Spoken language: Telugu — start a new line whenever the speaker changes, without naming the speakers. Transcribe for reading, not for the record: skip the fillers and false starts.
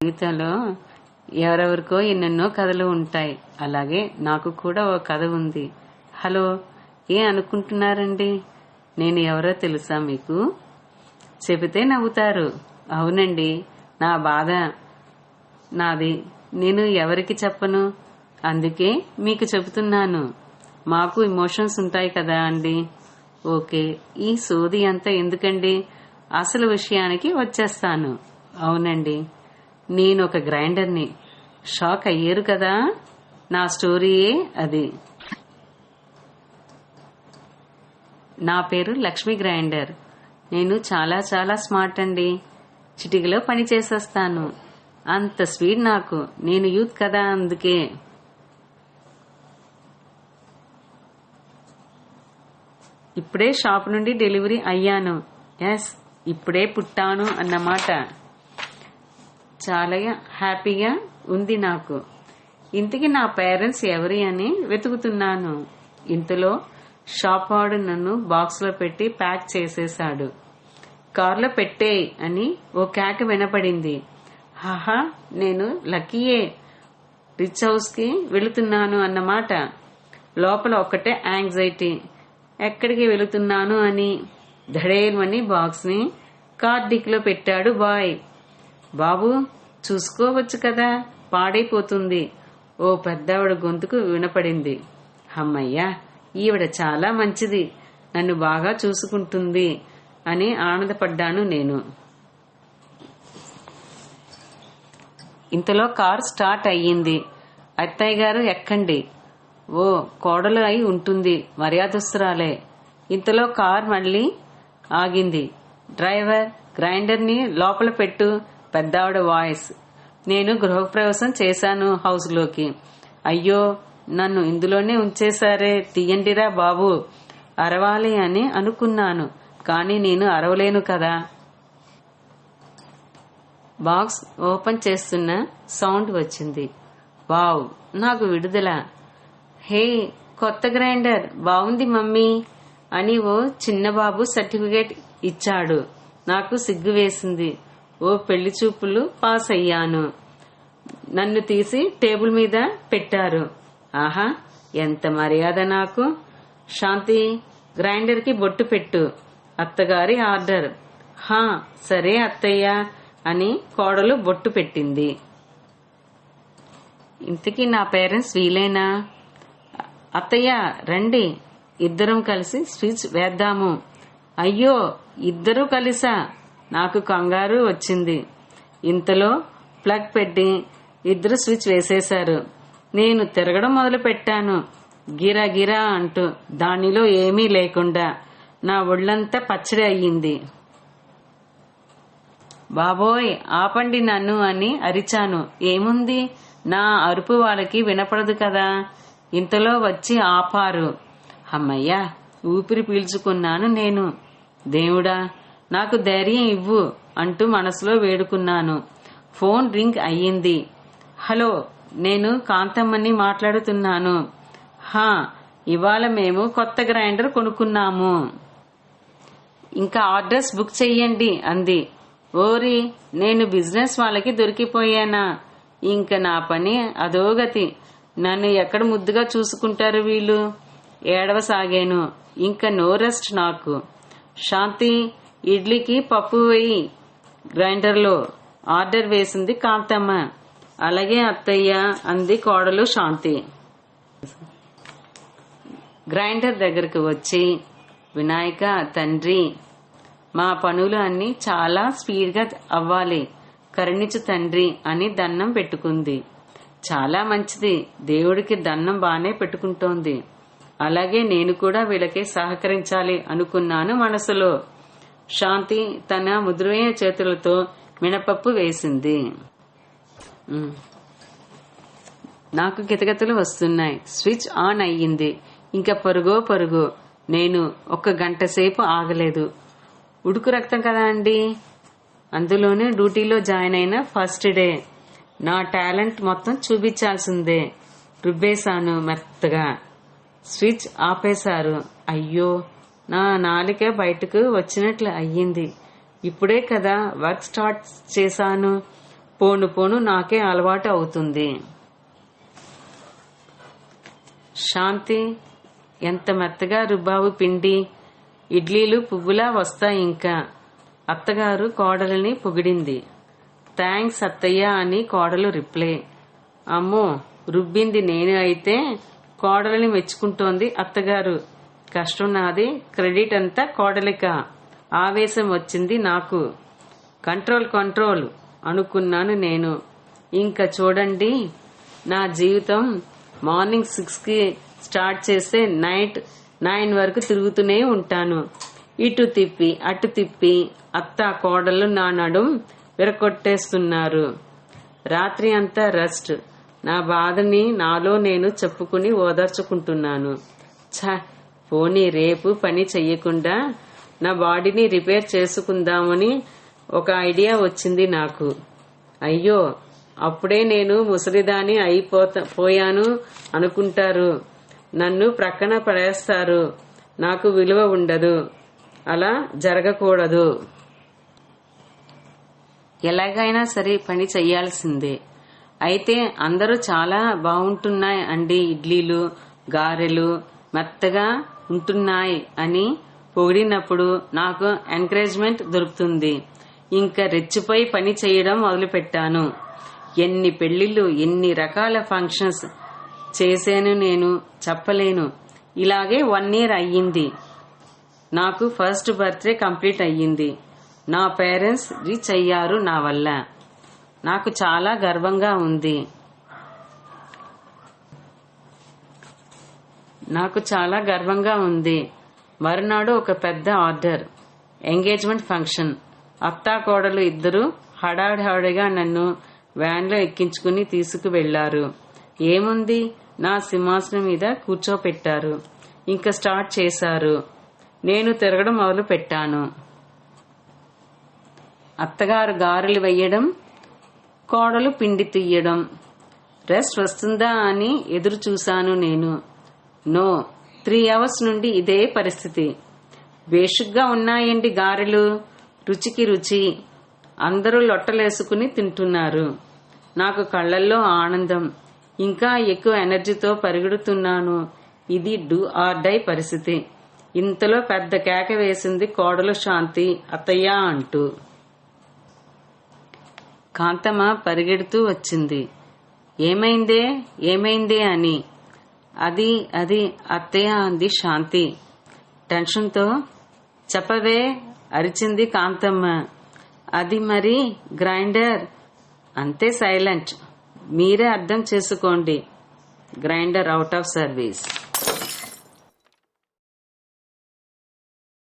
జీవితంలో ఎవరెవరికో ఎన్నెన్నో కథలు ఉంటాయి. అలాగే నాకు కూడా ఓ కథ ఉంది. హలో, అనుకుంటున్నారండి? నేను ఎవరో తెలుసా మీకు? చెబితే నవ్వుతారు. అవునండి, నా బాధ నాది. నేను ఎవరికి చెప్పను, అందుకే మీకు చెబుతున్నాను. మాకు ఇమోషన్స్ ఉంటాయి కదా అండి. ఓకే, ఈ సోది అంతా ఎందుకండి, అసలు విషయానికి వచ్చేస్తాను. అవునండి, నేను ఒక గ్రైండర్ని. షాక్ అయ్యారు కదా, నా స్టోరీయే అది. నా పేరు లక్ష్మీ గ్రైండర్. నేను చాలా చాలా స్మార్ట్ అండి. చిటికలో పని చేసేస్తాను. అంత స్పీడ్ నాకు. నేను యూత్ కదా, అందుకే. ఇప్పుడే షాప్ నుండి డెలివరీ అయ్యాను. ఎస్, ఇప్పుడే పుట్టాను అన్నమాట. చాలా హ్యాపీగా ఉంది నాకు. ఇంతకీ నా పేరెంట్స్ ఎవరి అని వెతుకుతున్నాను. ఇంతలో షాప్ వాడు నన్ను బాక్స్లో పెట్టి ప్యాక్ చేసేశాడు. కార్లో పెట్టేయ్ అని ఓ కేక వినపడింది. హాహా, నేను లక్కీయే. రిచ్ హౌస్కి వెళుతున్నాను అన్నమాట. లోపల ఒక్కటే యాంగ్జైటీ, ఎక్కడికి వెళుతున్నాను అని. ధడేల్మని బాక్స్ని కార్ డిక్లో పెట్టాడు బాయ్. బాబు, చూసుకోవచ్చు కదా, పాడైపోతుంది. ఓ పెద్దవాడు గొంతుకు వినపడింది. అమ్మయ్యా, ఈవిడ చాలా మంచిది, నన్ను బాగా చూసుకుంటుంది అని ఆనందపడ్డాను నేను. ఇంతలో కారు స్టార్ట్ అయ్యింది. అత్తయ్య గారు ఎక్కండి. ఓ కోడలు అయి ఉంటుంది, మర్యాదస్తురాలే. ఇంతలో కార్ మళ్ళీ ఆగింది. డ్రైవర్, గ్రైండర్ని లోపల పెట్టు. పెద్దావిడ వాయిస్. నేను గృహప్రవేశం చేశాను హౌస్లోకి. అయ్యో, నన్ను ఇందులోనే ఉంచేశారే, తీయండిరా బాబు. అరవాలి అని అనుకున్నాను, కానీ నేను అరవలేను కదా. బాక్స్ ఓపెన్ చేస్తున్న సౌండ్ వచ్చింది. వావ్, నాకు విడుదల. హే, కొత్త గ్రైండర్ బాగుంది మమ్మీ అని ఓ చిన్న బాబు సర్టిఫికేట్ ఇచ్చాడు. నాకు సిగ్గు వేసింది. ఓ పెళ్లి చూపులు పాస్ అయ్యాను. నన్ను తీసి టేబుల్ మీద పెట్టారు. ఆహా, ఎంత మర్యాద నాకు. శాంతి, గ్రైండర్కి బొట్టు పెట్టు, అత్తగారి ఆర్డర్. హా, సరే అత్తయ్య అని కోడలు బొట్టు పెట్టింది. ఇంతకీ నా పేరెంట్స్ వీలేనా? అత్తయ్య రండి, ఇద్దరం కలిసి స్విచ్ వేద్దాము. అయ్యో, ఇద్దరూ కలిసా? నాకు కంగారు వచ్చింది. ఇంతలో ప్లగ్ పెట్టి ఇద్దరు స్విచ్ వేసేశారు. నేను తిరగడం మొదలు పెట్టాను, గిరా గిరా అంటూ. దానిలో ఏమీ లేకుండా నా ఒళ్ళంతా పచ్చడి అయ్యింది. బాబోయ్, ఆపండి నన్ను అని అరిచాను. ఏముంది, నా అరుపు వాళ్ళకి వినపడదు కదా. ఇంతలో వచ్చి ఆపారు. అమ్మయ్యా, ఊపిరి పీల్చుకున్నాను నేను. దేవుడా, నాకు ధైర్యం ఇవ్వు అంటూ మనసులో వేడుకున్నాను. ఫోన్ రింగ్ అయ్యింది. హలో, నేను కాంతమ్మని మాట్లాడుతున్నాను. హా, ఇవాళ మేము కొత్త గ్రైండర్ కొనుక్కున్నాము. ఇంకా ఆర్డర్స్ బుక్ చెయ్యండి అంది. ఓరి, నేను బిజినెస్ వాళ్ళకి దొరికిపోయానా? ఇంక నా పని అధోగతి. నన్ను ఎక్కడ ముద్దుగా చూసుకుంటారు వీళ్ళు. ఏడవసాగాను. ఇంకా నో రెస్ట్ నాకు. శాంతి, ఇడ్లీకి పప్పు వేయి గ్రైండర్లో. ఆర్డర్ వేసింది కాంతమ్మ. అలాగే అత్తయ్య అంది కోడలు శాంతి. గ్రైండర్ దగ్గరకు వచ్చి, వినాయక తండ్రి, మా పనులు అన్నీ చాలా స్పీడ్గా అవ్వాలి, కరుణించు తండ్రి అని దండం పెట్టుకుంది. చాలా మంచిది, దేవుడికి దండం బానే పెట్టుకుంటోంది. అలాగే నేను కూడా వీళ్ళకి సహకరించాలి అనుకున్నాను మనసులో. శాంతి తన ముద్రమైన చేతులతో మినపప్పు వేసింది. నాకు గితగతలు వస్తున్నాయి. స్విచ్ ఆన్ అయ్యింది. ఇంకా పరుగో పరుగు. నేను 1 గంట సేపు ఆగలేదు. ఉడుకు రక్తం కదా అండి, అందులోనే డ్యూటీలో జాయిన్ అయిన ఫస్ట్ డే. నా టాలెంట్ మొత్తం చూపించాల్సిందే. రుబ్బేశాను మెత్తగా. స్విచ్ ఆపేశారు. అయ్యో, నా నాలిక బయటకు వచ్చినట్లు అయ్యింది. ఇప్పుడే కదా వర్క్ స్టార్ట్ చేశాను. పోను పోను నాకే అలవాటు అవుతుంది. శాంతి, ఎంత మెత్తగా రుబ్బావు పిండి, ఇడ్లీలు పువ్వులా వస్తాయి. ఇంకా అత్తగారు కోడలిని పొగిడింది. థ్యాంక్స్ అత్తయ్య అని కోడలు రిప్లై. అమ్మో, రుబ్బింది నేను అయితే కోడలిని మెచ్చుకుంటోంది అత్తగారు. కష్టం నాది, క్రెడిట్ అంతా కోడలిక. ఆవేశం వచ్చింది నాకు. కంట్రోల్ కంట్రోల్ అనుకున్నాను నేను. ఇంకా చూడండి, నా జీవితం మార్నింగ్ 6కి స్టార్ట్ చేస్తే నైట్ 9 వరకు తిరుగుతూనే ఉంటాను. ఇటు తిప్పి అటు తిప్పి అత్త కోడలు నా నడుం విరకొట్టేస్తున్నారు. రాత్రి అంతా రెస్ట్. నా బాధని నాలో నేను చెప్పుకుని ఓదార్చుకుంటున్నాను. పోనీ రేపు పని చెయ్యకుండా నా బాడీని రిపేర్ చేసుకుందామని ఒక ఐడియా వచ్చింది నాకు. అయ్యో, అప్పుడే నేను ముసలిదాని పోయాను అనుకుంటారు. నన్ను ప్రక్కన పడేస్తారు. నాకు విలువ ఉండదు. అలా జరగకూడదు. ఎలాగైనా సరే పని చెయ్యాల్సిందే. అయితే అందరూ చాలా బాగుంటున్నాయి అండి, ఇడ్లీలు గారెలు మెత్తగా ఉంటున్నాయి అని పొగిడినప్పుడు నాకు ఎంకరేజ్మెంట్ దొరుకుతుంది. ఇంకా రెచ్చిపోయి పని చేయడం మొదలుపెట్టాను. ఎన్ని పెళ్లిళ్ళు, ఎన్ని రకాల ఫంక్షన్స్ చేశాను నేను చెప్పలేను. ఇలాగే 1 year అయ్యింది. నాకు ఫస్ట్ బర్త్డే కంప్లీట్ అయ్యింది. నా పేరెంట్స్ రీచ్ అయ్యారు నా వల్ల. నాకు చాలా గర్వంగా ఉంది. మరునాడు ఒక పెద్ద ఆర్డర్, ఎంగేజ్మెంట్ ఫంక్షన్. అత్తా కోడలు ఇద్దరు హడావిడిగా నన్ను వ్యాన్లో ఎక్కించుకుని తీసుకువెళ్లారు. ఏముంది, నా సింహాసనం మీద కూర్చోపెట్టారు. ఇంకా స్టార్ట్ చేశారు. నేను తిరగడం మొదలు పెట్టాను. అత్తగారు గారెలు వేయడం, కోడలు పిండి తీయడం. రెస్ట్ వస్తుందా అని ఎదురు చూశాను నేను. నో, 3 hours నుండి ఇదే పరిస్థితి. బేషుగ్గా ఉన్నాయండి గారెలు, రుచికి రుచి. అందరూ లొట్టలేసుకుని తింటున్నారు. నాకు కళ్లల్లో ఆనందం. ఇంకా ఎక్కువ ఎనర్జీతో పరిగెడుతున్నాను. ఇది డూ ఆర్ డై పరిస్థితి. ఇంతలో పెద్ద కేక వేసింది కోడలు శాంతి, అత్తయ్య అంటూ. కాంతమ్మ పరిగెడుతూ వచ్చింది. ఏమైందే అని. అది అత్తయ్య అంది శాంతి టెన్షన్తో. చెప్పవే అరిచింది కాంతమ్మ. అది మరి గ్రైండర్. అంతే, సైలెంట్. మీరే అర్థం చేసుకోండి. Grinder out of service.